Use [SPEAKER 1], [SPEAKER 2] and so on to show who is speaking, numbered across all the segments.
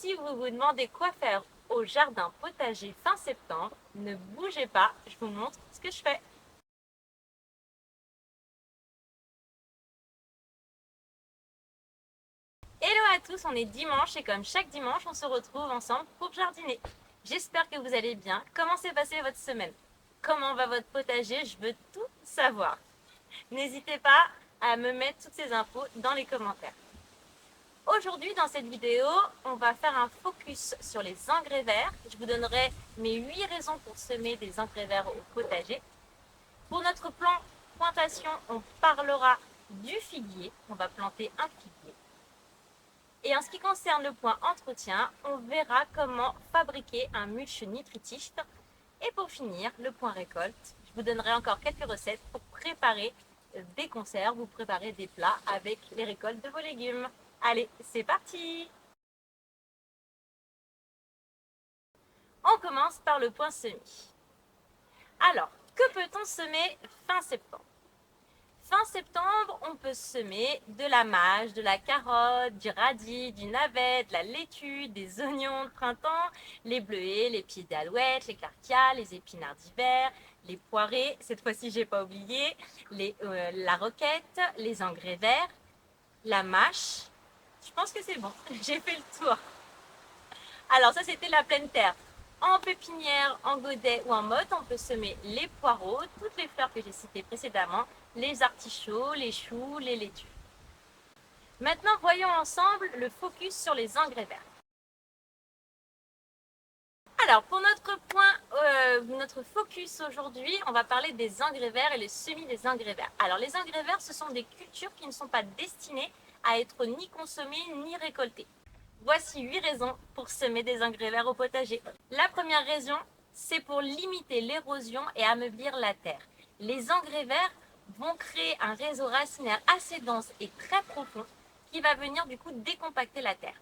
[SPEAKER 1] Si vous vous demandez quoi faire au jardin potager fin septembre, ne bougez pas, je vous montre ce que je fais. Hello à tous, on est dimanche et comme chaque dimanche, on se retrouve ensemble pour jardiner. J'espère que vous allez bien. Comment s'est passée votre semaine? Comment va votre potager? Je veux tout savoir. N'hésitez pas à me mettre toutes ces infos dans les commentaires. Aujourd'hui, dans cette vidéo, on va faire un focus sur les engrais verts. Je vous donnerai mes 8 raisons pour semer des engrais verts au potager. Pour notre plan plantation, on parlera du figuier. On va planter un figuier. Et en ce qui concerne le point entretien, on verra comment fabriquer un mulch nutritif. Et pour finir, le point récolte, je vous donnerai encore quelques recettes pour préparer des conserves ou préparer des plats avec les récoltes de vos légumes. Allez, c'est parti! On commence par le point semis. Alors, que peut-on semer fin septembre? Fin septembre, on peut semer de la mâche, de la carotte, du radis, du navet, de la laitue, des oignons de printemps, les bleuets, les pieds d'alouette, les carquias, les épinards d'hiver, les poirées, cette fois-ci j'ai pas oublié, la roquette, les engrais verts, la mâche. Je pense que c'est bon, j'ai fait le tour. Alors ça c'était la pleine terre. En pépinière, en godet ou en motte, on peut semer les poireaux, toutes les fleurs que j'ai citées précédemment, les artichauts, les choux, les laitues. Maintenant, voyons ensemble le focus sur les engrais verts. Alors, pour notre focus aujourd'hui, on va parler des engrais verts et le semis des engrais verts. Alors, les engrais verts, ce sont des cultures qui ne sont pas destinées à être ni consommées ni récoltées. Voici 8 raisons pour semer des engrais verts au potager. La première raison, c'est pour limiter l'érosion et ameublir la terre. Les engrais verts vont créer un réseau racinaire assez dense et très profond qui va venir du coup décompacter la terre.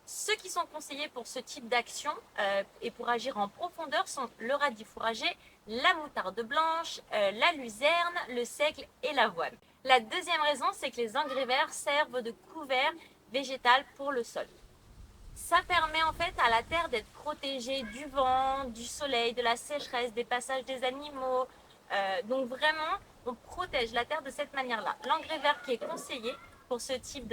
[SPEAKER 1] Ceux qui sont conseillés pour ce type d'action et pour agir en profondeur sont le radis fourragé, la moutarde blanche, la luzerne, le seigle et l'avoine. La deuxième raison, c'est que les engrais verts servent de couvert végétal pour le sol. Ça permet en fait à la terre d'être protégée du vent, du soleil, de la sécheresse, des passages des animaux. Donc vraiment, on protège la terre de cette manière-là. L'engrais vert qui est conseillé pour ce type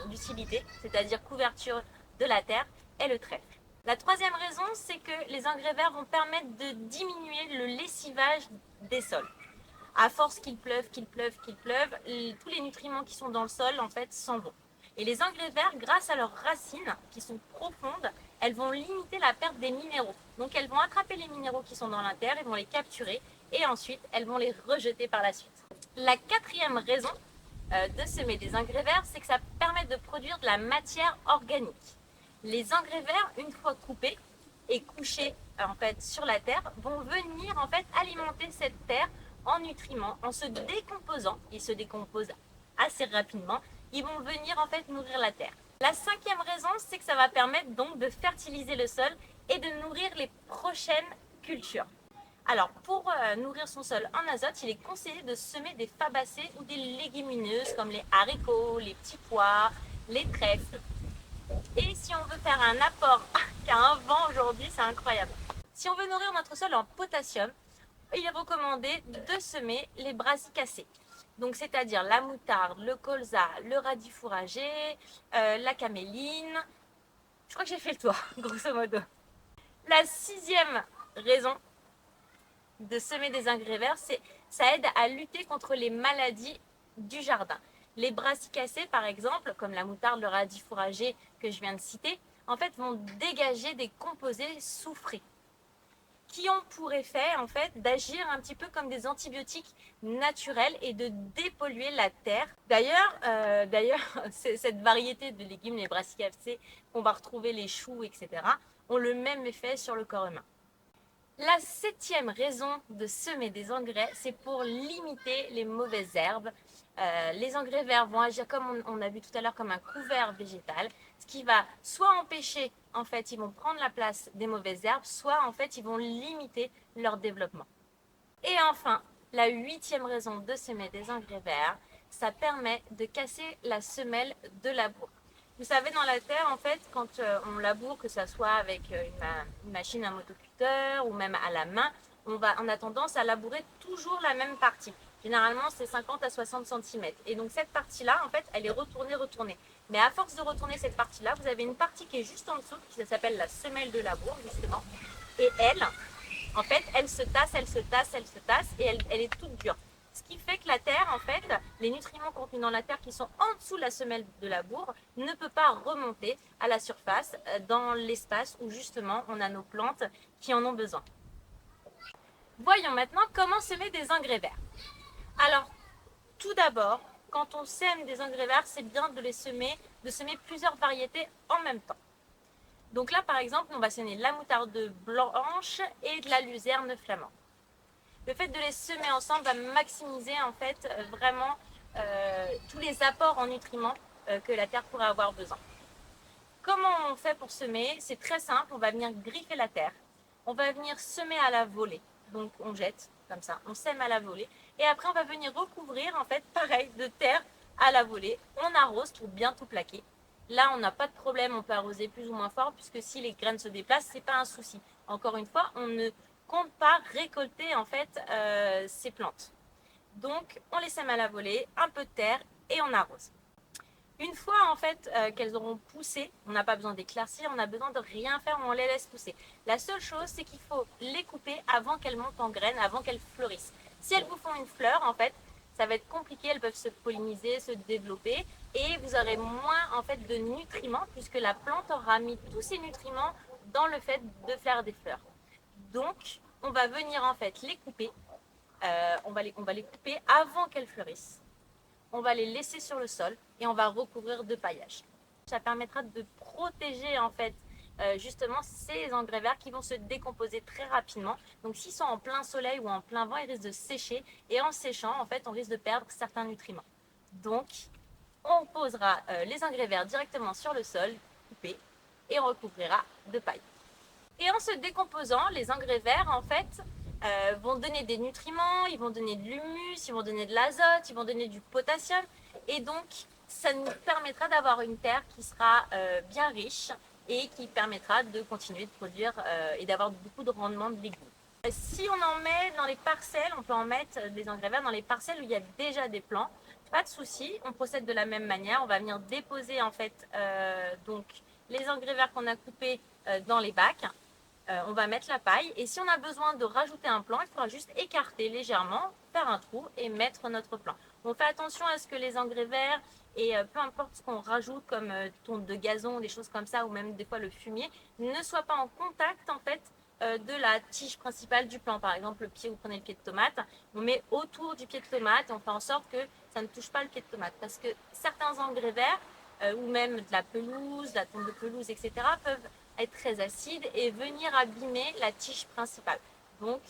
[SPEAKER 1] d'utilité, c'est-à-dire couverture de la terre, est le trèfle. La troisième raison, c'est que les engrais verts vont permettre de diminuer le lessivage des sols. À force qu'il pleuve, tous les nutriments qui sont dans le sol en fait s'en vont. Et les engrais verts, grâce à leurs racines qui sont profondes, elles vont limiter la perte des minéraux. Donc elles vont attraper les minéraux qui sont dans la terre, elles vont les capturer et ensuite elles vont les rejeter par la suite. La quatrième raison de semer des engrais verts, c'est que ça permet de produire de la matière organique. Les engrais verts, une fois coupés et couchés en fait sur la terre, vont venir en fait alimenter cette terre en nutriments, en se décomposant. Ils se décomposent assez rapidement. Ils vont venir en fait nourrir la terre. La cinquième raison, c'est que ça va permettre donc de fertiliser le sol et de nourrir les prochaines cultures. Alors, pour nourrir son sol en azote, il est conseillé de semer des fabacées ou des légumineuses comme les haricots, les petits pois, les trèfles. Et si on veut faire un apport, il y a un vent aujourd'hui, c'est incroyable. Si on veut nourrir notre sol en potassium, il est recommandé de semer les brassicacées. Donc, c'est-à-dire la moutarde, le colza, le radis fourragé, la caméline. Je crois que j'ai fait le tour, grosso modo. La sixième raison de semer des engrais verts, c'est ça aide à lutter contre les maladies du jardin. Les brassicacées, par exemple, comme la moutarde, le radis fourragé que je viens de citer, en fait, vont dégager des composés soufrés qui ont pour effet en fait d'agir un petit peu comme des antibiotiques naturels et de dépolluer la terre. D'ailleurs, cette variété de légumes, les brassicacées, qu'on va retrouver les choux, etc., ont le même effet sur le corps humain. La septième raison de semer des engrais, c'est pour limiter les mauvaises herbes. Les engrais verts vont agir, comme on a vu tout à l'heure, comme un couvert végétal, ce qui va soit empêcher, en fait, ils vont prendre la place des mauvaises herbes, soit en fait, ils vont limiter leur développement. Et enfin, la huitième raison de semer des engrais verts, ça permet de casser la semelle de labour. Vous savez, dans la terre, en fait, quand on laboure, que ce soit avec une machine à motoculteur ou même à la main, on a tendance à labourer toujours la même partie. Généralement, c'est 50 à 60 cm. Et donc, cette partie-là, en fait, elle est retournée. Mais à force de retourner cette partie-là, vous avez une partie qui est juste en dessous, qui s'appelle la semelle de labour, justement. Et elle, en fait, elle se tasse et elle est toute dure. Ce qui fait que la terre, en fait, les nutriments contenus dans la terre qui sont en dessous de la semelle de labour ne peut pas remonter à la surface dans l'espace où justement on a nos plantes qui en ont besoin. Voyons maintenant comment semer des engrais verts. Alors, tout d'abord, quand on sème des engrais verts, c'est bien de semer plusieurs variétés en même temps. Donc là, par exemple, on va semer de la moutarde blanche et de la luzerne flamande. Le fait de les semer ensemble va maximiser en fait vraiment tous les apports en nutriments que la terre pourrait avoir besoin. Comment on fait pour semer? C'est très simple, on va venir griffer la terre. On va venir semer à la volée. Donc on jette comme ça, on sème à la volée. Et après on va venir recouvrir en fait pareil de terre à la volée. On arrose pour bien tout plaquer. Là on n'a pas de problème, on peut arroser plus ou moins fort puisque si les graines se déplacent, c'est pas un souci. Encore une fois, on ne compte pas récolter en fait ces plantes. Donc on les sème à la volée, un peu de terre et on arrose. Une fois en fait qu'elles auront poussé, on n'a pas besoin d'éclaircir, on n'a besoin de rien faire, on les laisse pousser. La seule chose, c'est qu'il faut les couper avant qu'elles montent en graines, avant qu'elles fleurissent. Si elles vous font une fleur, en fait, ça va être compliqué, elles peuvent se polliniser, se développer, et vous aurez moins en fait de nutriments puisque la plante aura mis tous ses nutriments dans le fait de faire des fleurs. Donc, on va venir en fait les couper, on va les couper avant qu'elles fleurissent. On va les laisser sur le sol et on va recouvrir de paillage. Ça permettra de protéger en fait justement ces engrais verts qui vont se décomposer très rapidement. Donc s'ils sont en plein soleil ou en plein vent, ils risquent de sécher et en séchant, en fait, on risque de perdre certains nutriments. Donc on posera les engrais verts directement sur le sol, coupés, et on recouvrira de paille. Et en se décomposant, les engrais verts, en fait, vont donner des nutriments, ils vont donner de l'humus, ils vont donner de l'azote, ils vont donner du potassium. Et donc, ça nous permettra d'avoir une terre qui sera bien riche et qui permettra de continuer de produire et d'avoir beaucoup de rendement de légumes. Si on en met dans les parcelles, on peut en mettre des engrais verts dans les parcelles où il y a déjà des plants. Pas de souci, on procède de la même manière. On va venir déposer en fait donc les engrais verts qu'on a coupés dans les bacs. On va mettre la paille et si on a besoin de rajouter un plant, il faudra juste écarter légèrement, faire un trou et mettre notre plant. On fait attention à ce que les engrais verts et peu importe ce qu'on rajoute comme tonte de gazon, des choses comme ça ou même des fois le fumier, ne soient pas en contact en fait de la tige principale du plant. Par exemple, vous prenez le pied de tomate, on met autour du pied de tomate et on fait en sorte que ça ne touche pas le pied de tomate parce que certains engrais verts ou même de la pelouse, de la tonte de pelouse, etc. peuvent être très acides et venir abîmer la tige principale. Donc,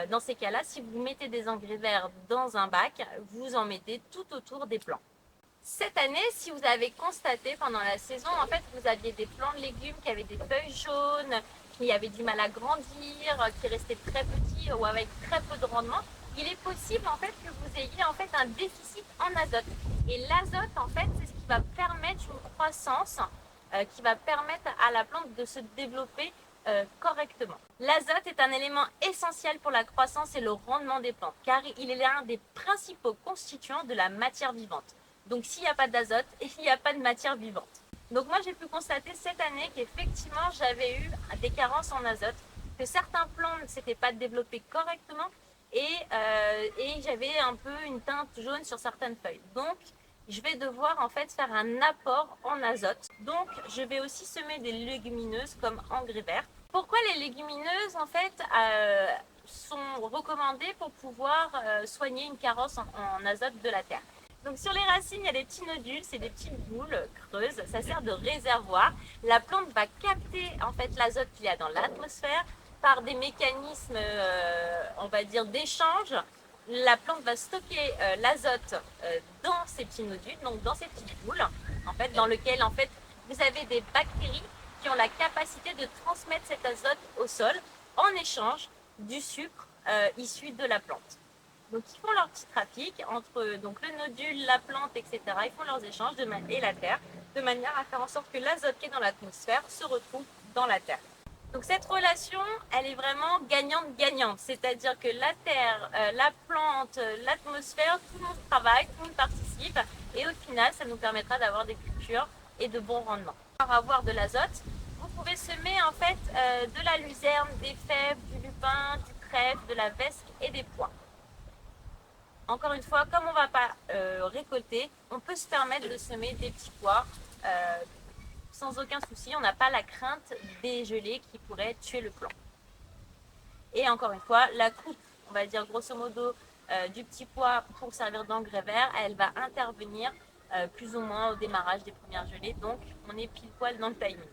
[SPEAKER 1] dans ces cas-là, si vous mettez des engrais verts dans un bac, vous en mettez tout autour des plants. Cette année, si vous avez constaté pendant la saison, en fait, vous aviez des plants de légumes qui avaient des feuilles jaunes, qui avaient du mal à grandir, qui restaient très petits ou avec très peu de rendement, il est possible en fait que vous ayez en fait un déficit en azote. Et l'azote, en fait, c'est ce qui va permettre une croissance, qui va permettre à la plante de se développer correctement. L'azote est un élément essentiel pour la croissance et le rendement des plantes, car il est l'un des principaux constituants de la matière vivante. Donc s'il n'y a pas d'azote, il n'y a pas de matière vivante. Donc moi j'ai pu constater cette année qu'effectivement j'avais eu des carences en azote, que certains plants ne s'étaient pas développés correctement et j'avais un peu une teinte jaune sur certaines feuilles. Donc je vais devoir en fait faire un apport en azote. Donc je vais aussi semer des légumineuses comme engrais verts. Pourquoi les légumineuses en fait sont recommandées pour pouvoir soigner une carence en azote de la terre? Donc sur les racines, il y a des petits nodules, c'est des petites boules creuses, ça sert de réservoir. La plante va capter en fait l'azote qu'il y a dans l'atmosphère par des mécanismes, on va dire, d'échange. La plante va stocker l'azote dans ces petits nodules, donc dans ces petites boules, en fait, dans lesquelles en fait, vous avez des bactéries qui ont la capacité de transmettre cet azote au sol en échange du sucre issu de la plante. Donc ils font leur petit trafic entre donc, le nodule, la plante, etc. Ils font leurs échanges et la terre de manière à faire en sorte que l'azote qui est dans l'atmosphère se retrouve dans la terre. Donc cette relation, elle est vraiment gagnante-gagnante, c'est-à-dire que la terre, la plante, l'atmosphère, tout le monde travaille, tout le monde participe, et au final, ça nous permettra d'avoir des cultures et de bons rendements. Pour avoir de l'azote, vous pouvez semer en fait de la luzerne, des fèves, du lupin, du trèfle, de la vesque et des pois. Encore une fois, comme on ne va pas récolter, on peut se permettre de semer des petits pois sans aucun souci. On n'a pas la crainte des gelées qui pourraient tuer le plant. Et encore une fois, la coupe, on va dire grosso modo, du petit pois pour servir d'engrais vert, elle va intervenir plus ou moins au démarrage des premières gelées. Donc, on est pile poil dans le timing.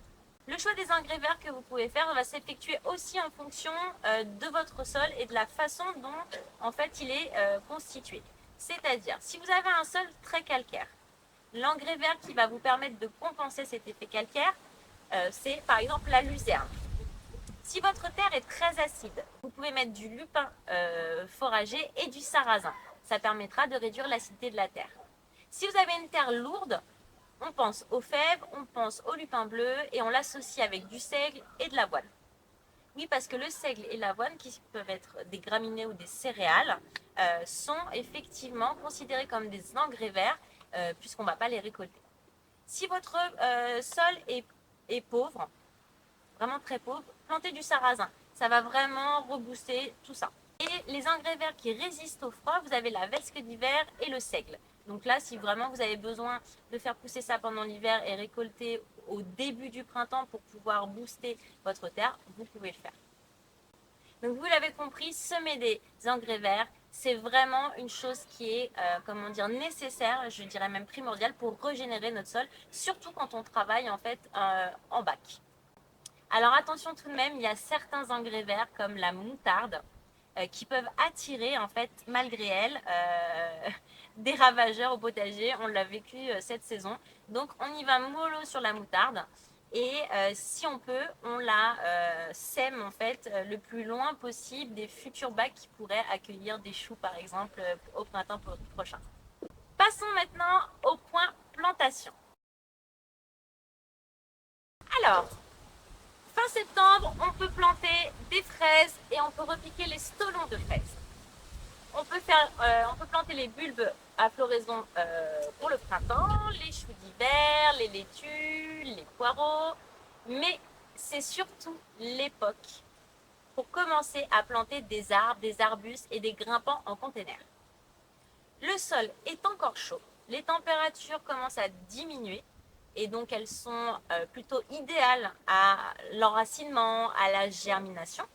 [SPEAKER 1] Le choix des engrais verts que vous pouvez faire va s'effectuer aussi en fonction de votre sol et de la façon dont en fait il est constitué. C'est-à-dire, si vous avez un sol très calcaire, l'engrais vert qui va vous permettre de compenser cet effet calcaire, c'est par exemple la luzerne. Si votre terre est très acide, vous pouvez mettre du lupin forager et du sarrasin. Ça permettra de réduire l'acidité de la terre. Si vous avez une terre lourde, on pense aux fèves, on pense au lupin bleu et on l'associe avec du seigle et de l'avoine. Oui, parce que le seigle et l'avoine, qui peuvent être des graminées ou des céréales, sont effectivement considérés comme des engrais verts puisqu'on ne va pas les récolter. Si votre sol est pauvre, vraiment très pauvre, plantez du sarrasin. Ça va vraiment rebooster tout ça. Et les engrais verts qui résistent au froid, vous avez la vesque d'hiver et le seigle. Donc là, si vraiment vous avez besoin de faire pousser ça pendant l'hiver et récolter au début du printemps pour pouvoir booster votre terre, vous pouvez le faire. Donc vous l'avez compris, semer des engrais verts, c'est vraiment une chose qui est comment dire, nécessaire, je dirais même primordiale pour régénérer notre sol, surtout quand on travaille en fait en bac. Alors attention tout de même, il y a certains engrais verts comme la moutarde qui peuvent attirer en fait malgré elles des ravageurs au potager. On l'a vécu cette saison. Donc on y va mollo sur la moutarde et si on peut, on la sème en fait le plus loin possible des futurs bacs qui pourraient accueillir des choux par exemple au printemps prochain. Passons maintenant au point plantation. Alors, fin septembre, on peut planter des fraises et on peut repiquer les stolons de fraises. On peut planter les bulbes à floraison pour le printemps, les choux d'hiver, les laitues, les poireaux, mais c'est surtout l'époque pour commencer à planter des arbres, des arbustes et des grimpants en container. Le sol est encore chaud, les températures commencent à diminuer et donc elles sont plutôt idéales à l'enracinement, à la germination.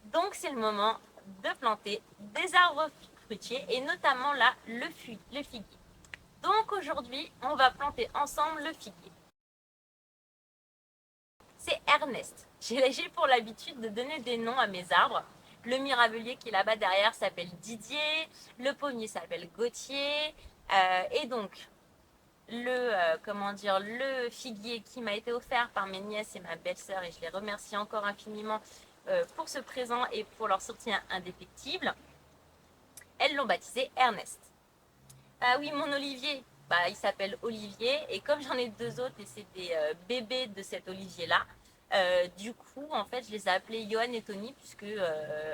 [SPEAKER 1] Donc c'est le moment de planter des arbres fruitiers et notamment là le figuier. Donc aujourd'hui on va planter ensemble le figuier. C'est Ernest. J'ai pour l'habitude de donner des noms à mes arbres. Le mirabelier qui est là-bas derrière s'appelle Didier, le pommier s'appelle Gauthier et donc le figuier qui m'a été offert par mes nièces et ma belle-sœur et je les remercie encore infiniment pour ce présent et pour leur soutien indéfectible. Elles l'ont baptisé Ernest. Ah oui, mon olivier, il s'appelle Olivier et comme j'en ai deux autres et c'est des bébés de cet olivier-là, du coup, en fait, je les ai appelés Johan et Tony puisque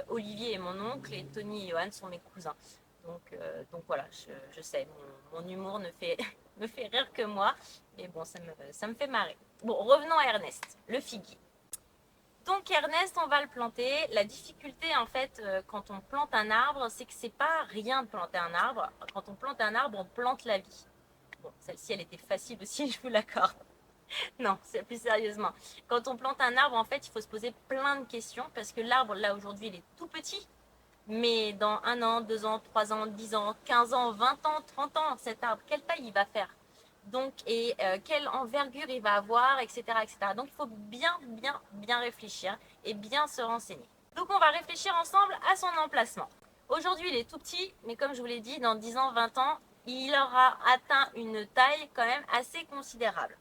[SPEAKER 1] Olivier est mon oncle et Tony et Johan sont mes cousins. Donc voilà, je sais, mon humour ne fait, me fait rire que moi, mais bon, ça me fait marrer. Bon, revenons à Ernest, le figuier. Donc Ernest, on va le planter. La difficulté en fait quand on plante un arbre, c'est que c'est pas rien de planter un arbre. Quand on plante un arbre, on plante la vie. Bon, celle-ci, elle était facile aussi, je vous l'accorde. Non, c'est plus sérieusement. Quand on plante un arbre, en fait, il faut se poser plein de questions parce que l'arbre, là, aujourd'hui, il est tout petit. Mais dans 1 an, 2 ans, 3 ans, 10 ans, 15 ans, 20 ans, 30 ans, cet arbre, quelle taille il va faire? Donc, et quelle envergure il va avoir, etc., etc. Donc, il faut bien réfléchir et bien se renseigner. Donc, on va réfléchir ensemble à son emplacement. Aujourd'hui, il est tout petit, mais comme je vous l'ai dit, dans 10 ans, 20 ans, il aura atteint une taille quand même assez considérable.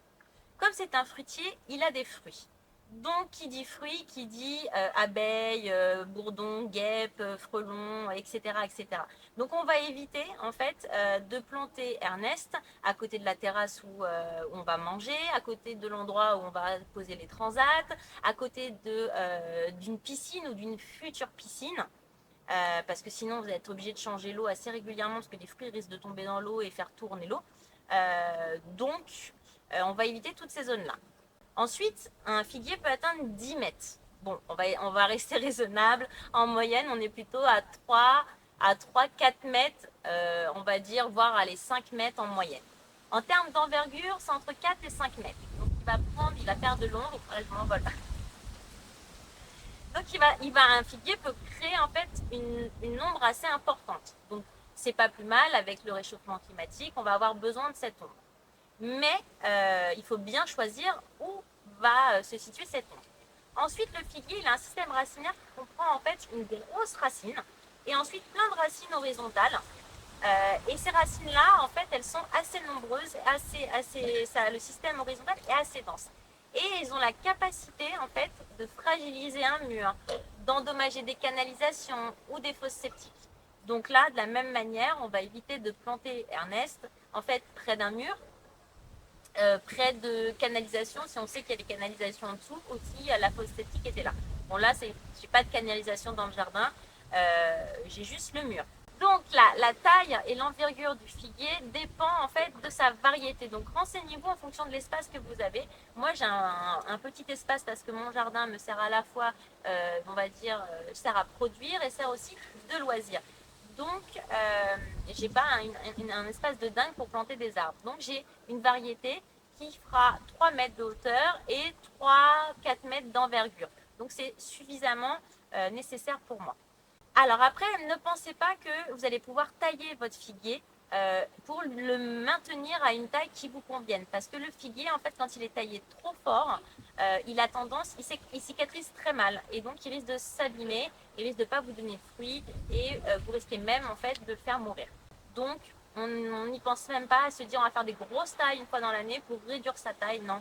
[SPEAKER 1] Comme c'est un fruitier, il a des fruits. Donc, qui dit fruits, qui dit abeilles, bourdons, guêpes, frelons, etc., etc. Donc, on va éviter en fait de planter Ernest à côté de la terrasse où on va manger, à côté de l'endroit où on va poser les transats, à côté d'une piscine ou d'une future piscine. Parce que sinon, vous êtes obligé de changer l'eau assez régulièrement parce que les fruits risquent de tomber dans l'eau et faire tourner l'eau. Donc, on va éviter toutes ces zones-là. Ensuite, un figuier peut atteindre 10 mètres. Bon, on va rester raisonnable. En moyenne, on est plutôt à 3-4 mètres, on va dire, voire aller 5 mètres en moyenne. En termes d'envergure, c'est entre 4 et 5 mètres. Donc, il va faire de l'ombre. Je m'envole. Donc, un figuier peut créer en fait une ombre assez importante. Donc, c'est pas plus mal avec le réchauffement climatique. On va avoir besoin de cette ombre. Mais il faut bien choisir où va se situer cette ombre. Ensuite, le figuier, il a un système racinaire qui comprend en fait une grosse racine et ensuite plein de racines horizontales. Et ces racines-là, en fait, elles sont assez nombreuses, le système horizontal est assez dense. Et ils ont la capacité, en fait, de fragiliser un mur, d'endommager des canalisations ou des fosses septiques. Donc là, de la même manière, on va éviter de planter Ernest, en fait, près d'un mur, près de canalisation, si on sait qu'il y a des canalisations en dessous, aussi la fosse septique était là. Bon là, je n'ai pas de canalisation dans le jardin, j'ai juste le mur. Donc la taille et l'envergure du figuier dépend en fait de sa variété. Donc renseignez-vous en fonction de l'espace que vous avez. Moi j'ai un petit espace parce que mon jardin me sert à la fois, on va dire, sert à produire et sert aussi de loisir. Donc j'ai pas un espace de dingue pour planter des arbres. Donc j'ai une variété qui fera 3 mètres de hauteur et 3-4 mètres d'envergure. Donc c'est suffisamment nécessaire pour moi. Alors après, ne pensez pas que vous allez pouvoir tailler votre figuier pour le maintenir à une taille qui vous convienne. Parce que le figuier, en fait, quand il est taillé trop fort, il cicatrise très mal. Et donc, il risque de s'abîmer, il risque de ne pas vous donner de fruits et vous risquez même, en fait, de le faire mourir. Donc, on n'y pense même pas à se dire on va faire des grosses tailles une fois dans l'année pour réduire sa taille, non.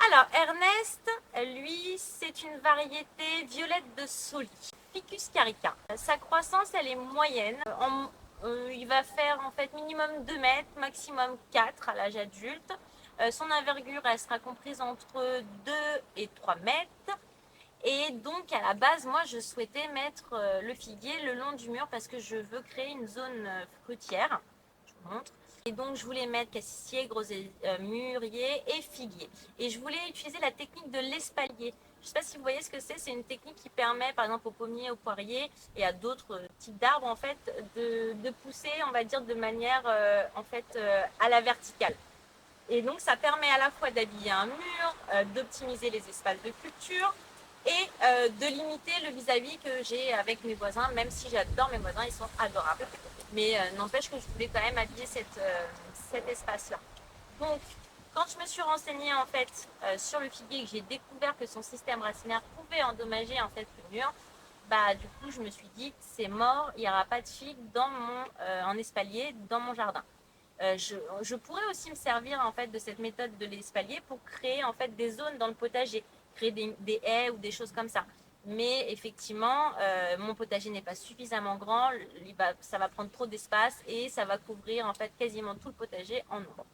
[SPEAKER 1] Alors, Ernest, lui, c'est une variété violette de Soli, Ficus carica. Sa croissance, elle est moyenne. Il va faire en fait minimum 2 mètres, maximum 4 à l'âge adulte. Son envergure, elle sera comprise entre 2 et 3 mètres. Et donc, à la base, moi, je souhaitais mettre le figuier le long du mur parce que je veux créer une zone fruitière. Je vous montre. Et donc, je voulais mettre cassissier, mûrier et figuier. Et je voulais utiliser la technique de l'espalier. Je ne sais pas si vous voyez ce que c'est. C'est une technique qui permet, par exemple, aux pommiers, aux poiriers et à d'autres types d'arbres, en fait, de pousser, on va dire, de manière, à la verticale. Et donc, ça permet à la fois d'habiller un mur, d'optimiser les espaces de culture et de limiter le vis-à-vis que j'ai avec mes voisins, même si j'adore mes voisins, ils sont adorables. Mais n'empêche que je voulais quand même habiller cet espace-là. Donc, quand je me suis renseignée en fait sur le figuier et que j'ai découvert que son système racinaire pouvait endommager en fait le mur, bah du coup je me suis dit c'est mort, il n'y aura pas de figues en espalier dans mon jardin. Je pourrais aussi me servir en fait de cette méthode de l'espalier pour créer en fait des zones dans le potager, créer des haies ou des choses comme ça. Mais effectivement, mon potager n'est pas suffisamment grand, ça va prendre trop d'espace et ça va couvrir en fait quasiment tout le potager en ombre.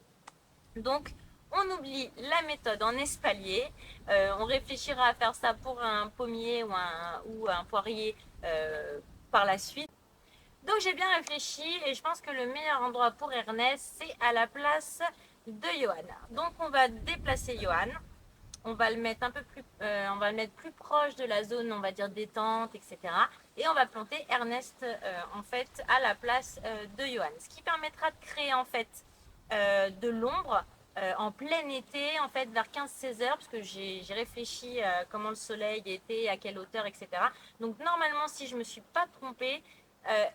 [SPEAKER 1] Donc, on oublie la méthode en espalier. On réfléchira à faire ça pour un pommier ou un poirier par la suite. Donc j'ai bien réfléchi et je pense que le meilleur endroit pour Ernest, c'est à la place de Johan. Donc on va déplacer Johan. On va le mettre on va le mettre plus proche de la zone, on va dire détente, etc. Et on va planter Ernest en fait à la place de Johan. Ce qui permettra de créer en fait de l'ombre en plein été, en fait vers 15-16 heures, parce que j'ai réfléchi comment le soleil était, à quelle hauteur, etc. Donc normalement, si je ne me suis pas trompée,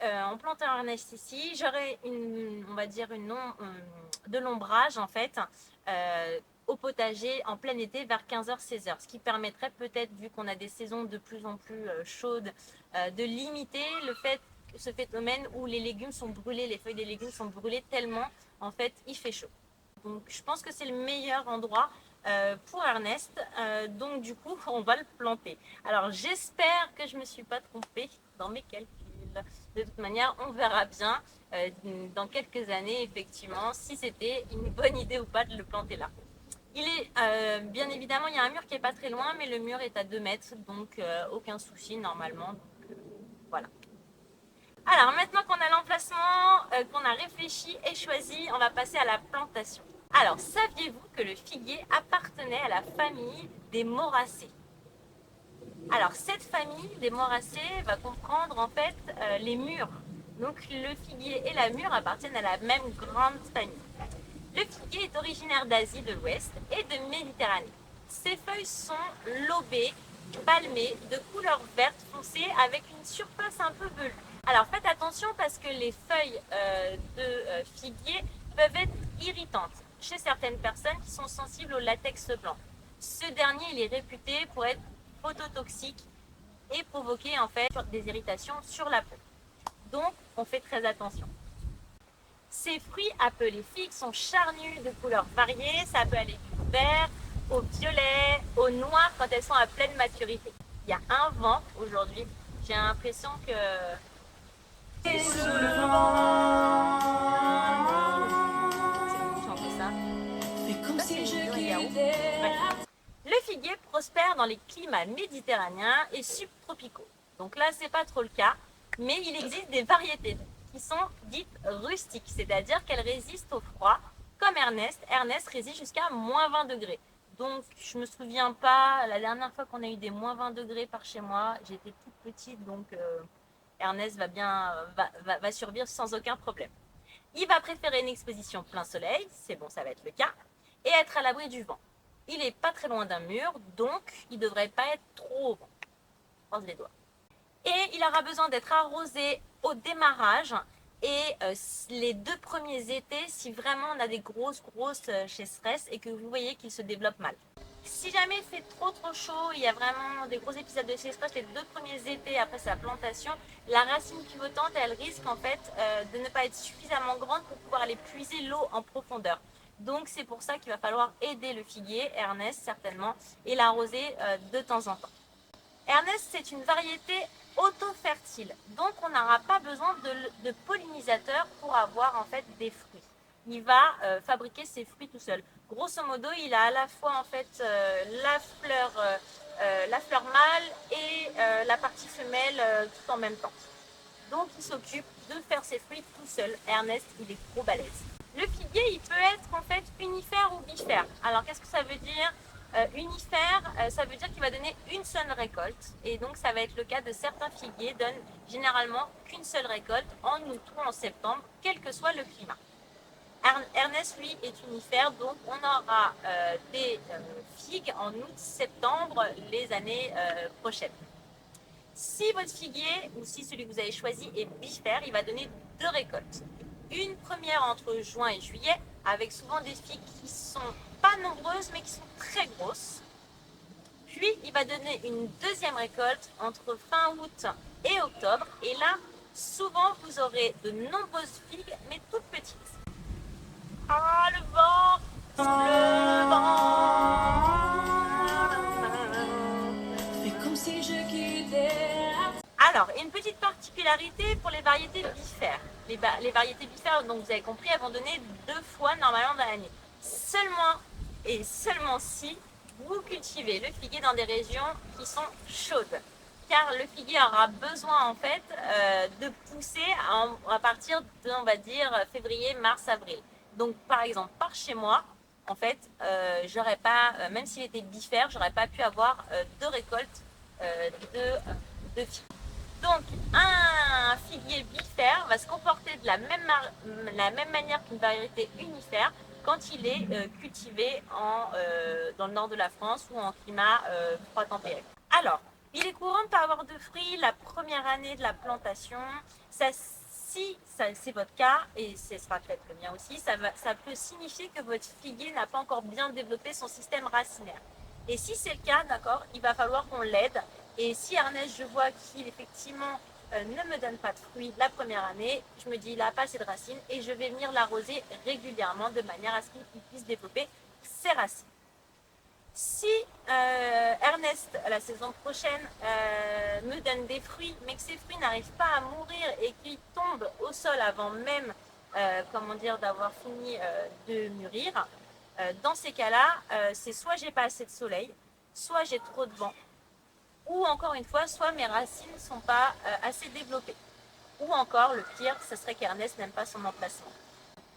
[SPEAKER 1] en plantant un Ernest ici, j'aurai on va dire de l'ombrage en fait au potager en plein été vers 15h-16h, ce qui permettrait peut-être, vu qu'on a des saisons de plus en plus chaudes, de limiter ce phénomène où les légumes sont brûlés, les feuilles des légumes sont brûlées tellement en fait il fait chaud. Donc je pense que c'est le meilleur endroit pour Ernest. Donc du coup, on va le planter. Alors j'espère que je ne me suis pas trompée dans mes calculs. De toute manière, on verra bien dans quelques années, effectivement, si c'était une bonne idée ou pas de le planter là. Il est, bien évidemment, il y a un mur qui est pas très loin, mais le mur est à 2 mètres, donc aucun souci normalement. Donc, voilà. Alors maintenant qu'on a l'emplacement, qu'on a réfléchi et choisi, on va passer à la plantation. Alors, saviez-vous que le figuier appartenait à la famille des moracées? Alors, cette famille des moracées va comprendre en fait les mûres. Donc, le figuier et la mûre appartiennent à la même grande famille. Le figuier est originaire d'Asie de l'Ouest et de Méditerranée. Ses feuilles sont lobées, palmées, de couleur verte foncée avec une surface un peu velue. Alors faites attention parce que les feuilles de figuier peuvent être irritantes chez certaines personnes qui sont sensibles au latex blanc. Ce dernier, il est réputé pour être phototoxique et provoquer en fait des irritations sur la peau. Donc on fait très attention. Ces fruits appelés figues sont charnus de couleurs variées, ça peut aller du vert au violet, au noir quand elles sont à pleine maturité. Il y a un vent aujourd'hui, j'ai l'impression que... C'est sous le vent. C'est chanter ça. Ça c'est mignon et yaourt. Bref. Le figuier prospère dans les climats méditerranéens et subtropicaux. Donc là, c'est pas trop le cas, mais il existe des variétés qui sont dites rustiques, c'est-à-dire qu'elles résistent au froid, comme Ernest. Ernest résiste jusqu'à moins 20 degrés. Donc, je me souviens pas, la dernière fois qu'on a eu des moins 20 degrés par chez moi, j'étais toute petite, donc Ernest va survivre sans aucun problème. Il va préférer une exposition plein soleil, c'est bon, ça va être le cas, et être à l'abri du vent. Il n'est pas très loin d'un mur, donc il ne devrait pas être trop au vent. Croise les doigts. Et il aura besoin d'être arrosé au démarrage et les 2 premiers étés si vraiment on a des grosses sécheresses et que vous voyez qu'il se développe mal. Si jamais il fait trop chaud, il y a vraiment des gros épisodes de sécheresse les 2 premiers étés après sa plantation, la racine pivotante elle risque en fait de ne pas être suffisamment grande pour pouvoir aller puiser l'eau en profondeur. Donc c'est pour ça qu'il va falloir aider le figuier, Ernest certainement, et l'arroser de temps en temps. Ernest, c'est une variété auto-fertile, donc on n'aura pas besoin de pollinisateurs pour avoir en fait des fruits. Il va fabriquer ses fruits tout seul. Grosso modo, il a à la fois en fait la fleur mâle et la partie femelle tout en même temps. Donc il s'occupe de faire ses fruits tout seul. Ernest, il est trop balèze. Le figuier, il peut être en fait unifère ou bifère. Alors qu'est-ce que ça veut dire? Unifère, ça veut dire qu'il va donner une seule récolte. Et donc ça va être le cas de certains figuiers, donnent généralement qu'une seule récolte en août ou en septembre, quel que soit le climat. Ernest, lui, est unifère, donc on aura des figues en août-septembre les années prochaines. Si votre figuier, ou si celui que vous avez choisi est bifère, il va donner 2 récoltes. Une première entre juin et juillet, avec souvent des figues qui sont pas nombreuses, mais qui sont très grosses. Puis, il va donner une deuxième récolte entre fin août et octobre. Et là, souvent, vous aurez de nombreuses figues, mais toutes petites. Ah, le vent! Le vent! C'est comme si je quittais. Alors, une petite particularité pour les variétés bifères. Les variétés bifères, donc vous avez compris, elles vont donner 2 fois normalement dans l'année. Seulement et seulement si vous cultivez le figuier dans des régions qui sont chaudes. Car le figuier aura besoin en fait de pousser à partir de, on va dire, février, mars, avril. Donc par exemple, par chez moi, en fait, j'aurais pas, même s'il était bifère, j'aurais pas pu avoir 2 récoltes de figues. Donc un figuier bifère va se comporter de la même manière qu'une variété unifère quand il est cultivé dans le nord de la France ou en climat froid tempéré. Alors, il est courant de ne pas avoir de fruits la première année de la plantation. Si c'est votre cas, et ce sera peut-être le mien aussi, ça peut signifier que votre figuier n'a pas encore bien développé son système racinaire. Et si c'est le cas, d'accord, il va falloir qu'on l'aide. Et si Ernest, je vois qu'il effectivement ne me donne pas de fruits la première année, je me dis il n'a pas assez de racines et je vais venir l'arroser régulièrement de manière à ce qu'il puisse développer ses racines. Si Ernest, la saison prochaine, me donne des fruits, mais que ces fruits n'arrivent pas à mourir et qu'ils tombent au sol avant même, comment dire, d'avoir fini de mûrir, dans ces cas-là, c'est soit j'ai pas assez de soleil, soit j'ai trop de vent, ou encore une fois, soit mes racines ne sont pas assez développées. Ou encore, le pire, ce serait qu'Ernest n'aime pas son emplacement.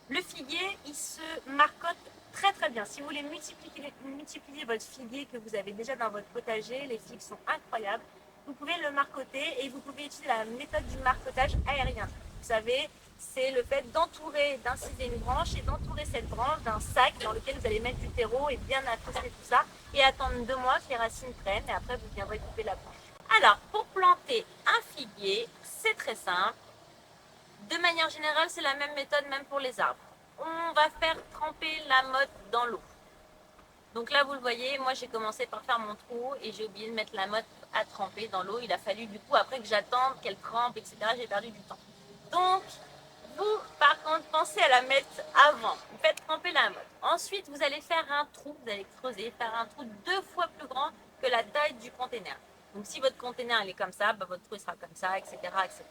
[SPEAKER 1] Le figuier, il se marcotte très très bien. Si vous voulez multiplier votre figuier que vous avez déjà dans votre potager, les figues sont incroyables. Vous pouvez le marcoter et vous pouvez utiliser la méthode du marcotage aérien. Vous savez, c'est le fait d'entourer, d'inciser une branche et d'entourer cette branche d'un sac dans lequel vous allez mettre du terreau et bien accrocher tout ça et attendre 2 mois que les racines prennent et après vous viendrez couper la branche. Alors, pour planter un figuier, c'est très simple. De manière générale, c'est la même méthode même pour les arbres. On va faire tremper la motte dans l'eau. Donc là, vous le voyez, moi j'ai commencé par faire mon trou et j'ai oublié de mettre la motte à tremper dans l'eau. Il a fallu du coup après que j'attende qu'elle trempe, etc. J'ai perdu du temps. Donc, vous, par contre, pensez à la mettre avant. Vous faites tremper la motte. Ensuite, vous allez faire un trou, vous allez creuser, faire un trou 2 fois plus grand que la taille du container. Donc si votre container il est comme ça, bah, votre trou sera comme ça, etc., etc.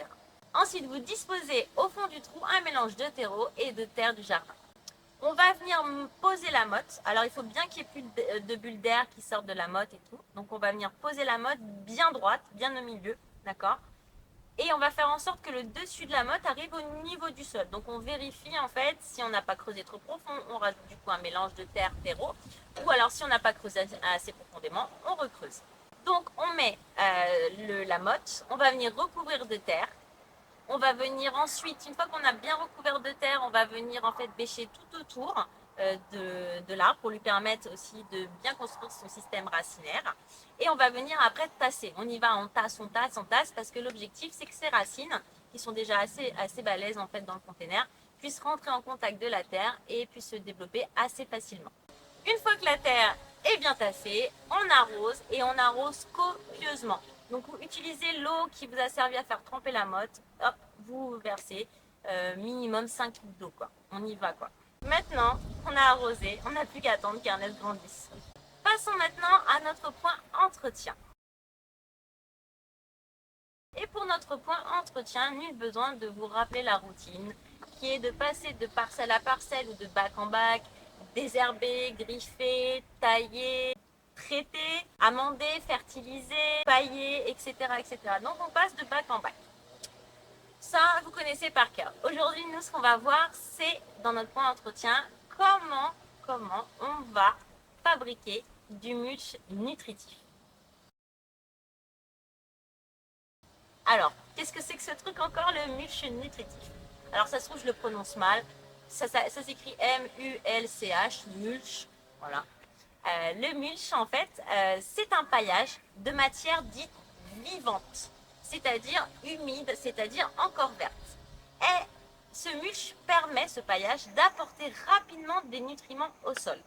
[SPEAKER 1] Ensuite, vous disposez au fond du trou un mélange de terreau et de terre du jardin. On va venir poser la motte. Alors, il faut bien qu'il n'y ait plus de bulles d'air qui sortent de la motte et tout. Donc, on va venir poser la motte bien droite, bien au milieu, d'accord? Et on va faire en sorte que le dessus de la motte arrive au niveau du sol. Donc, on vérifie, en fait, si on n'a pas creusé trop profond, on rajoute du coup un mélange de terre, terreau. Ou alors, si on n'a pas creusé assez profondément, on recreuse. Donc, on met la motte, on va venir recouvrir de terre. On va venir ensuite, une fois qu'on a bien recouvert de terre, on va venir en fait bêcher tout autour de l'arbre pour lui permettre aussi de bien construire son système racinaire. Et on va venir après tasser. On y va, on tasse, parce que l'objectif c'est que ces racines, qui sont déjà assez balèzes en fait dans le container, puissent rentrer en contact de la terre et puissent se développer assez facilement. Une fois que la terre est bien tassée, on arrose et on arrose copieusement. Donc vous utilisez l'eau qui vous a servi à faire tremper la motte, hop, vous versez minimum 5 litres d'eau, quoi. On y va, quoi. Maintenant qu'on a arrosé, on n'a plus qu'à attendre qu'Ernest grandisse. Passons maintenant à notre point entretien. Et pour notre point entretien, nul besoin de vous rappeler la routine, qui est de passer de parcelle à parcelle ou de bac en bac, désherber, griffer, tailler, traiter, amender, fertiliser, pailler, etc., etc. Donc on passe de bac en bac. Ça, vous connaissez par cœur. Aujourd'hui, nous, ce qu'on va voir, c'est dans notre point d'entretien, comment on va fabriquer du mulch nutritif. Alors, qu'est-ce que c'est que ce truc encore, le mulch nutritif? Alors, ça se trouve, je le prononce mal. Ça s'écrit M-U-L-C-H, mulch. Voilà. Le mulch, en fait, c'est un paillage de matière dite vivante, c'est-à-dire humide, c'est-à-dire encore verte. Et ce mulch permet, ce paillage, d'apporter rapidement des nutriments au sol.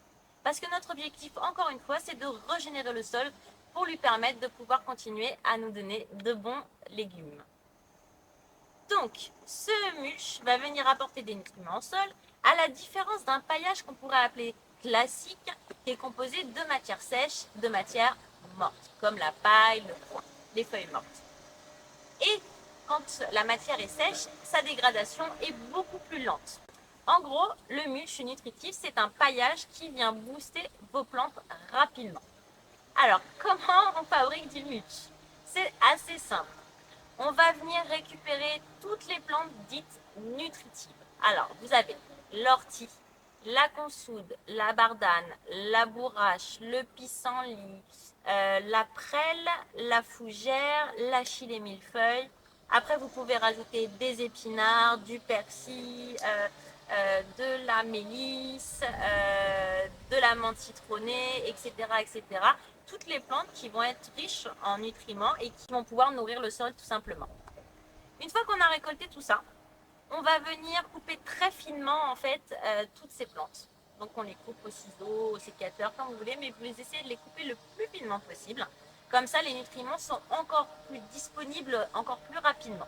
[SPEAKER 1] Parce que notre objectif, encore une fois, c'est de régénérer le sol pour lui permettre de pouvoir continuer à nous donner de bons légumes. Donc, ce mulch va venir apporter des nutriments au sol, à la différence d'un paillage qu'on pourrait appeler classique, qui est composé de matières sèches, de matières mortes, comme la paille, le foin, les feuilles mortes. Et quand la matière est sèche, sa dégradation est beaucoup plus lente. En gros, le mulch nutritif, c'est un paillage qui vient booster vos plantes rapidement. Alors, comment on fabrique du mulch? C'est assez simple. On va venir récupérer toutes les plantes dites nutritives. Alors, vous avez l'ortie, la consoude, la bardane, la bourrache, le pissenlit, la prêle, la fougère, l'achille et millefeuille. Après, vous pouvez rajouter des épinards, du persil, de la mélisse, de la menthe citronnée, etc., etc. Toutes les plantes qui vont être riches en nutriments et qui vont pouvoir nourrir le sol tout simplement. Une fois qu'on a récolté tout ça, on va venir couper très finement en fait toutes ces plantes. Donc on les coupe au ciseau, au sécateur, comme vous voulez, mais vous essayez de les couper le plus finement possible. Comme ça, les nutriments sont encore plus disponibles, encore plus rapidement.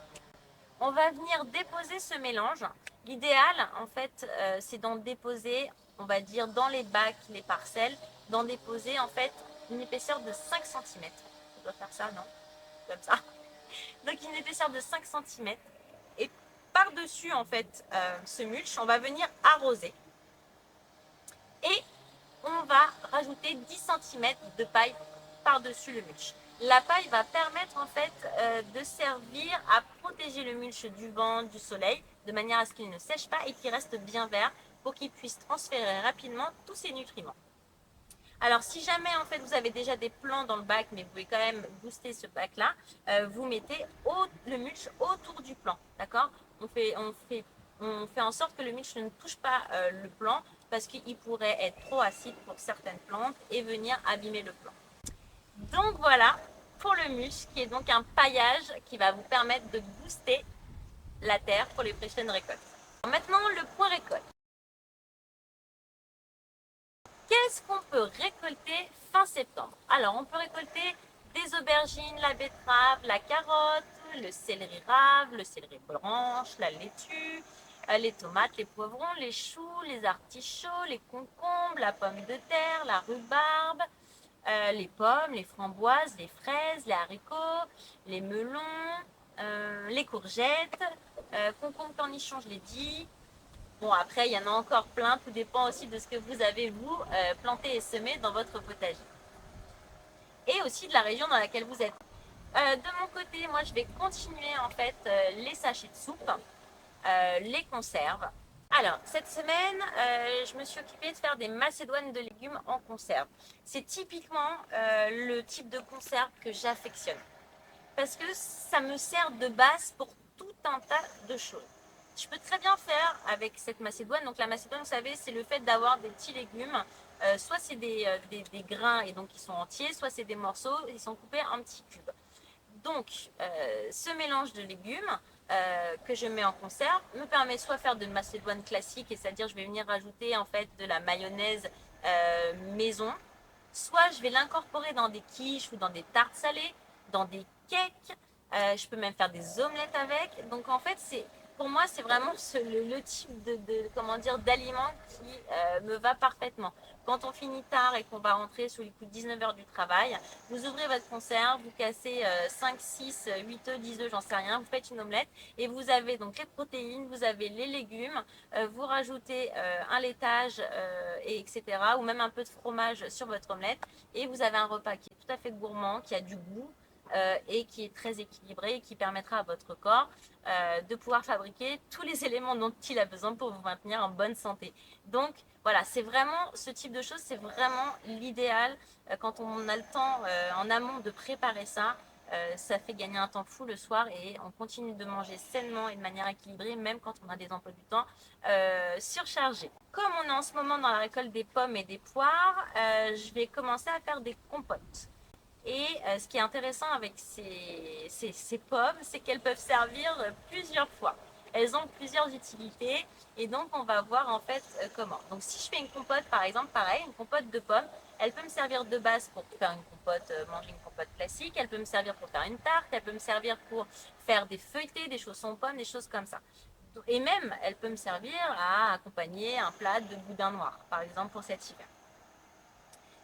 [SPEAKER 1] On va venir déposer ce mélange. L'idéal, en fait, c'est d'en déposer, on va dire, dans les bacs, les parcelles, d'en déposer en fait une épaisseur de 5 cm. Je dois faire ça, non? Comme ça. Donc une épaisseur de 5 cm. Et par-dessus en fait ce mulch, on va venir arroser. Et on va rajouter 10 cm de paille par-dessus le mulch. La paille va permettre en fait de servir à protéger le mulch du vent, du soleil, de manière à ce qu'il ne sèche pas et qu'il reste bien vert pour qu'il puisse transférer rapidement tous ses nutriments. Alors si jamais en fait vous avez déjà des plants dans le bac, mais vous pouvez quand même booster ce bac là, vous mettez le mulch autour du plant, d'accord? On fait en sorte que le mulch ne touche pas le plant parce qu'il pourrait être trop acide pour certaines plantes et venir abîmer le plant. Donc voilà pour le mulch qui est donc un paillage qui va vous permettre de booster la terre pour les prochaines récoltes. Maintenant le point récolte. Qu'est-ce qu'on peut récolter fin septembre? Alors, on peut récolter des aubergines, la betterave, la carotte, le céleri rave, le céleri branche, la laitue, les tomates, les poivrons, les choux, les artichauts, les concombres, la pomme de terre, la rhubarbe, les pommes, les framboises, les fraises, les haricots, les melons, les courgettes, concombres, cornichons, je l'ai dit. Bon, après, il y en a encore plein, tout dépend aussi de ce que vous avez, vous, planté et semé dans votre potager. Et aussi de la région dans laquelle vous êtes. De mon côté, moi, je vais continuer en fait les sachets de soupe, les conserves. Alors, cette semaine, je me suis occupée de faire des macédoines de légumes en conserve. C'est typiquement le type de conserve que j'affectionne. Parce que ça me sert de base pour tout un tas de choses. Je peux très bien faire avec cette macédoine. Donc la macédoine, vous savez, c'est le fait d'avoir des petits légumes. Soit c'est des grains et donc ils sont entiers, soit c'est des morceaux, ils sont coupés en petits cubes. Donc ce mélange de légumes que je mets en conserve me permet soit faire de macédoine classique, et c'est-à-dire je vais venir rajouter en fait de la mayonnaise maison, soit je vais l'incorporer dans des quiches ou dans des tartes salées, dans des cakes. Je peux même faire des omelettes avec. Donc en fait, pour moi, c'est vraiment le type comment dire, d'aliment qui me va parfaitement. Quand on finit tard et qu'on va rentrer sous les coups de 19 heures du travail, vous ouvrez votre conserve, vous cassez 5, 6, 8 œufs, 10 œufs, j'en sais rien, vous faites une omelette et vous avez donc les protéines, vous avez les légumes, vous rajoutez un laitage, etc. ou même un peu de fromage sur votre omelette et vous avez un repas qui est tout à fait gourmand, qui a du goût et qui est très équilibré et qui permettra à votre corps de pouvoir fabriquer tous les éléments dont il a besoin pour vous maintenir en bonne santé. Donc voilà, c'est vraiment ce type de choses, c'est vraiment l'idéal quand on a le temps en amont de préparer ça. Ça fait gagner un temps fou le soir et on continue de manger sainement et de manière équilibrée même quand on a des emplois du temps surchargés. Comme on est en ce moment dans la récolte des pommes et des poires, je vais commencer à faire des compotes. Et ce qui est intéressant avec ces pommes, c'est qu'elles peuvent servir plusieurs fois. Elles ont plusieurs utilités et donc on va voir en fait comment. Donc si je fais une compote par exemple, pareil, une compote de pommes, elle peut me servir de base pour faire une compote, manger une compote classique, elle peut me servir pour faire une tarte, elle peut me servir pour faire des feuilletés, des chaussons pommes, des choses comme ça. Et même, elle peut me servir à accompagner un plat de boudin noir, par exemple pour cet hiver.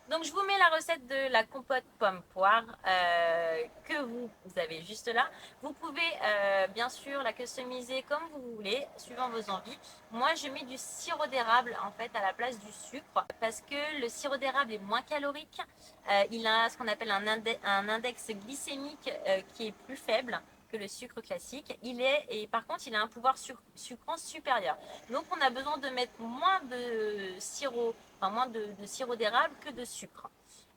[SPEAKER 1] Donc je vous mets la recette de la compote pomme-poire que vous avez juste là. Vous pouvez bien sûr la customiser comme vous voulez, suivant vos envies. Moi je mets du sirop d'érable en fait à la place du sucre parce que le sirop d'érable est moins calorique. Il a ce qu'on appelle un index glycémique qui est plus faible que le sucre classique. Et par contre, il a un pouvoir sucrant supérieur. Donc, on a besoin de mettre moins de sirop, enfin moins de sirop d'érable que de sucre.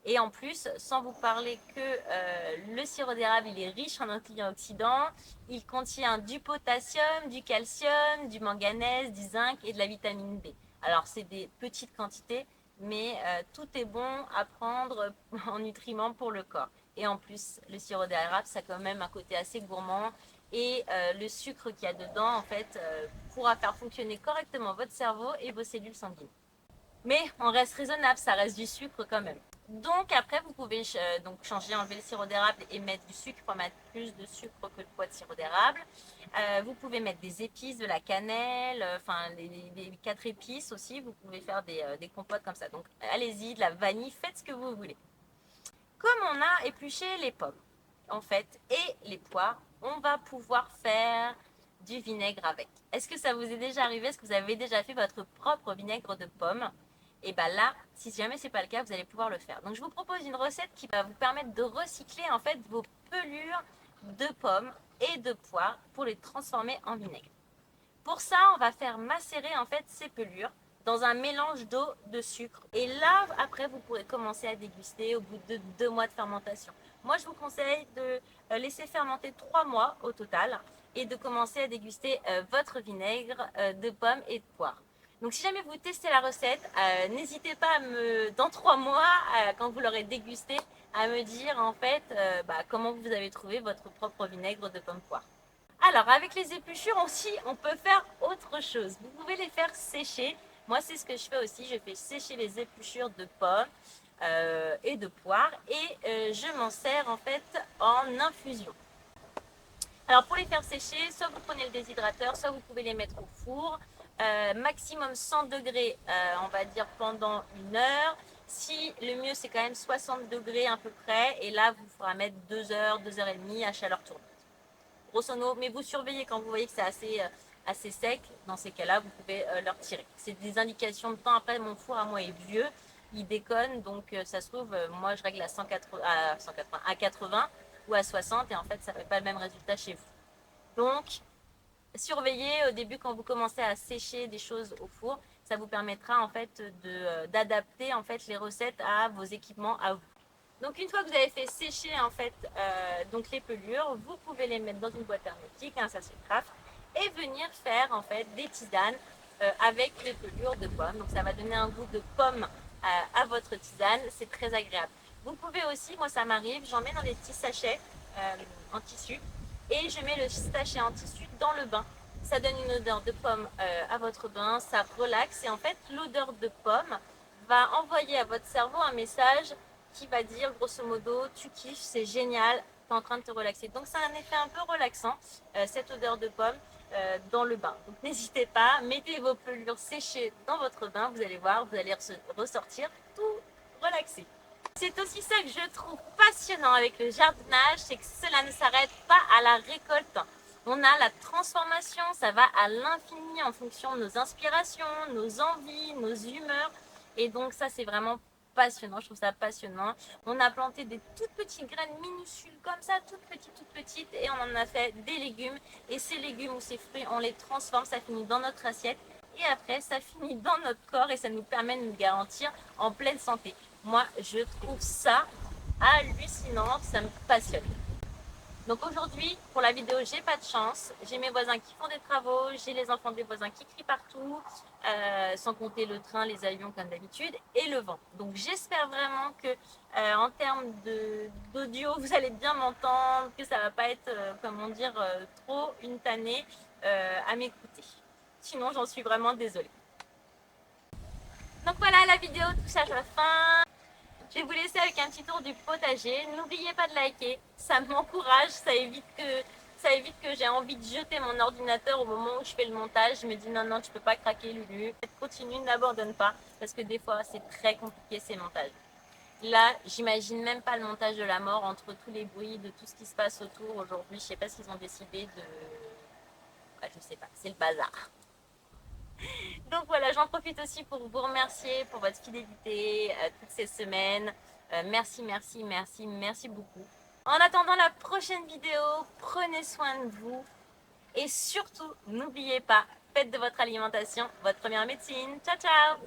[SPEAKER 1] Et en plus, sans vous parler que le sirop d'érable, il est riche en antioxydants, il contient du potassium, du calcium, du manganèse, du zinc et de la vitamine B. Alors, c'est des petites quantités, mais tout est bon à prendre en nutriments pour le corps. Et en plus, le sirop d'érable, ça a quand même un côté assez gourmand. Et le sucre qu'il y a dedans, en fait, pourra faire fonctionner correctement votre cerveau et vos cellules sanguines. Mais on reste raisonnable, ça reste du sucre quand même. Donc après, vous pouvez donc changer, enlever le sirop d'érable et mettre du sucre pour mettre plus de sucre que le poids de sirop d'érable. Vous pouvez mettre des épices, de la cannelle, enfin les 4 épices aussi. Vous pouvez faire des compotes comme ça. Donc allez-y, de la vanille, faites ce que vous voulez. Comme on a épluché les pommes, en fait, et les poires, on va pouvoir faire du vinaigre avec. Est-ce que ça vous est déjà arrivé? Est-ce que vous avez déjà fait votre propre vinaigre de pommes? Et bien là, si jamais ce n'est pas le cas, vous allez pouvoir le faire. Donc je vous propose une recette qui va vous permettre de recycler en fait vos pelures de pommes et de poires pour les transformer en vinaigre. Pour ça, on va faire macérer en fait ces pelures dans un mélange d'eau, de sucre. Et là, après, vous pourrez commencer à déguster au bout de 2 mois de fermentation. Moi, je vous conseille de laisser fermenter 3 mois au total et de commencer à déguster votre vinaigre de pommes et de poire. Donc si jamais vous testez la recette, n'hésitez pas dans 3 mois, quand vous l'aurez dégusté, à me dire en fait comment vous avez trouvé votre propre vinaigre de pommes poire. Alors, avec les épluchures aussi, on peut faire autre chose. Vous pouvez les faire sécher. Moi, c'est ce que je fais aussi. Je fais sécher les épluchures de pommes et de poires et je m'en sers en fait en infusion. Alors, pour les faire sécher, soit vous prenez le déshydrateur, soit vous pouvez les mettre au four. Maximum 100 degrés, on va dire pendant 1 heure. Si le mieux, c'est quand même 60 degrés à peu près. Et là, vous faudra mettre 2 heures, 2 heures et demie à chaleur tournante. Grosso modo, mais vous surveillez quand vous voyez que c'est assez sec. Dans ces cas-là, vous pouvez le retirer. C'est des indications de temps. Après, mon four à moi est vieux, il déconne, donc ça se trouve, moi je règle à 180, à 80 ou à 60 et en fait, ça ne fait pas le même résultat chez vous. Donc, surveillez au début quand vous commencez à sécher des choses au four. Ça vous permettra en fait d'adapter en fait les recettes à vos équipements à vous. Donc une fois que vous avez fait sécher en fait donc les pelures, vous pouvez les mettre dans une boîte hermétique, un sachet de craft, et venir faire en fait des tisanes avec les pelures de pommes. Donc ça va donner un goût de pomme à votre tisane, c'est très agréable. Vous pouvez aussi, moi ça m'arrive, j'en mets dans des petits sachets en tissu et je mets le sachet en tissu dans le bain. Ça donne une odeur de pomme à votre bain, ça relaxe et en fait l'odeur de pomme va envoyer à votre cerveau un message qui va dire grosso modo tu kiffes, c'est génial, tu es en train de te relaxer. Donc c'est un effet un peu relaxant, cette odeur de pomme dans le bain. Donc n'hésitez pas, mettez vos pelures séchées dans votre bain, vous allez voir, vous allez ressortir tout relaxé. C'est aussi ça que je trouve passionnant avec le jardinage, c'est que cela ne s'arrête pas à la récolte. On a la transformation, ça va à l'infini en fonction de nos inspirations, nos envies, nos humeurs. Et donc ça, c'est vraiment passionnant, je trouve ça passionnant. On a planté des toutes petites graines minuscules comme ça, toutes petites, et on en a fait des légumes. Et ces légumes ou ces fruits, on les transforme, ça finit dans notre assiette. Et après, ça finit dans notre corps et ça nous permet de nous garantir en pleine santé. Moi, je trouve ça hallucinant, ça me passionne. Donc aujourd'hui, pour la vidéo, j'ai pas de chance. J'ai mes voisins qui font des travaux, j'ai les enfants des voisins qui crient partout, sans compter le train, les avions comme d'habitude, et le vent. Donc j'espère vraiment que en termes d'audio, vous allez bien m'entendre, que ça va pas être, comment dire, trop une tannée à m'écouter. Sinon, j'en suis vraiment désolée. Donc voilà, la vidéo touche à sa fin. Je vais vous laisser avec un petit tour du potager. N'oubliez pas de liker, ça m'encourage, ça évite que j'ai envie de jeter mon ordinateur au moment où je fais le montage. Je me dis non, tu peux pas craquer Lulu. Continue, n'abandonne pas, parce que des fois c'est très compliqué ces montages. Là, j'imagine même pas le montage de la mort entre tous les bruits, de tout ce qui se passe autour aujourd'hui. Je sais pas s'ils ont décidé de... Ouais, je sais pas, c'est le bazar. Donc voilà, j'en profite aussi pour vous remercier pour votre fidélité toutes ces semaines. Merci beaucoup. En attendant la prochaine vidéo, prenez soin de vous et surtout, n'oubliez pas, faites de votre alimentation votre première médecine. Ciao, ciao!